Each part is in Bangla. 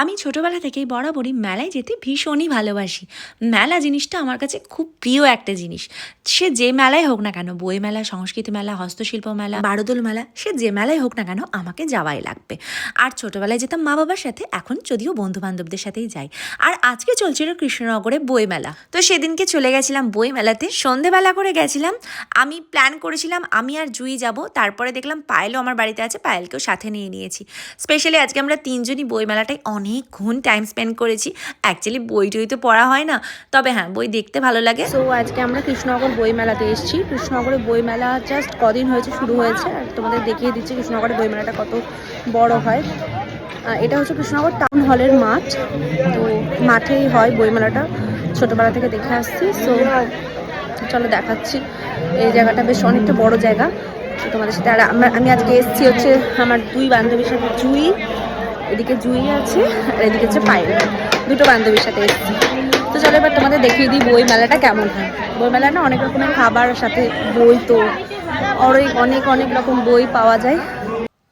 আমি ছোটোবেলা থেকেই বরাবরই মেলায় যেতে ভীষণই ভালোবাসি। মেলা জিনিসটা আমার কাছে খুব প্রিয় একটা জিনিস। সে যে মেলায় হোক না কেন, বই মেলা, সংস্কৃতি মেলা, হস্তশিল্প মেলা, বারোদোল মেলা, সে যে মেলায় হোক না কেন আমাকে যাওয়াই লাগবে। আর ছোটোবেলায় যেতাম মা বাবার সাথে, এখন যদিও বন্ধু বান্ধবদের সাথেই যাই। আর আজকে চলছিল কৃষ্ণনগরে বই মেলা, তো সেদিনকে চলে গেছিলাম বই মেলাতে। সন্ধেবেলা করে গেছিলাম। আমি প্ল্যান করেছিলাম আমি আর জুই যাব, তারপরে দেখলাম পায়েলও আমার বাড়িতে আছে, পায়েলকেও সাথে নিয়ে নিয়েছি। স্পেশালি আজকে আমরা তিনজনই বই মেলাটায় অনেকক্ষণ টাইম স্পেন্ড করেছি। অ্যাকচুয়ালি বই টই তো পড়া হয় না, তবে হ্যাঁ বই দেখতে ভালো লাগে। সো আজকে আমরা কৃষ্ণনগর বই মেলাতে এসেছি। কৃষ্ণনগরে বই মেলা জাস্ট কদিন হয়েছে শুরু হয়েছে, আর তোমাদের দেখিয়ে দিচ্ছি কৃষ্ণনগরের বই মেলাটা কত বড় হয়। এটা হচ্ছে কৃষ্ণনগর টাউন হলের মাঠ, তো মাঠেই হয় বই মেলাটা, ছোটোবেলা থেকে দেখে আসছি। সো চলো দেখাচ্ছি। এই জায়গাটা বেশ অনেকটা বড় জায়গা তোমাদের সাথে। আর আমি আজকে এসেছি হচ্ছে আমার দুই বান্ধবীর সাথে, জুই, এদিকে জুই আছে আর এদিকে হচ্ছে পায়েল, দুটো বান্ধবীর সাথে এসেছি। তো চলো এবার তোমাদের দেখিয়ে দিই বই মেলাটা কেমন হয়। বই মেলা না অনেক রকমের খাবার সাথে বই, তো অনেক অনেক রকম বই পাওয়া যায়।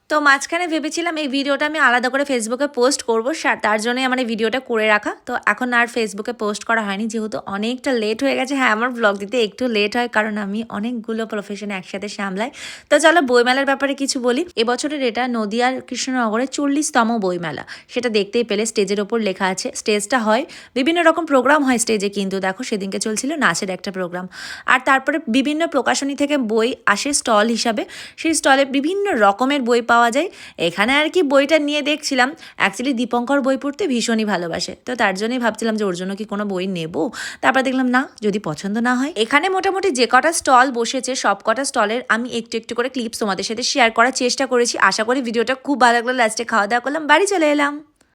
তো মাঝখানে ভেবেছিলাম এই ভিডিওটা আমি আলাদা করে ফেসবুকে পোস্ট করবো, তার জন্যই আমার এই ভিডিওটা করে রাখা। তো এখন আর ফেসবুকে পোস্ট করা হয়নি, যেহেতু অনেকটা লেট হয়ে গেছে। হ্যাঁ, আমার ব্লগ দিতে একটু লেট হয়, কারণ আমি অনেকগুলো প্রফেশনে একসাথে সামলাই। তো চলো বইমেলার ব্যাপারে কিছু বলি। এবছরের এটা নদিয়ার কৃষ্ণনগরে 40তম বইমেলা। সেটা দেখতেই পেলে, স্টেজের ওপর লেখা আছে। স্টেজটা হয়, বিভিন্ন রকম প্রোগ্রাম হয় স্টেজে, কিন্তু দেখো সেদিনকে চলছিল নাচের একটা প্রোগ্রাম। আর তারপরে বিভিন্ন প্রকাশনী থেকে বই আসে স্টল হিসাবে, সেই স্টলে বিভিন্ন রকমের বই পাওয়া যায়। এখানে আর কি বইটা নিয়ে দেখছিলাম। অ্যাকচুয়ালি দীপঙ্কর বই পড়তে ভীষণই ভালোবাসে, তো তার জন্যই ভাবছিলাম যে ওর জন্য কি কোনো বই নেব। তারপর দেখলাম না, যদি পছন্দ না হয়। এখানে মোটামুটি যে কটা স্টল বসেছে, সব কটা স্টলের আমি একটু একটু করে ক্লিপস তোমাদের সাথে শেয়ার করার চেষ্টা করেছি। আশা করি ভিডিওটা খুব ভালো লাগলো। লাস্টে খাওয়া দাওয়া করলাম, বাড়ি চলে এলাম।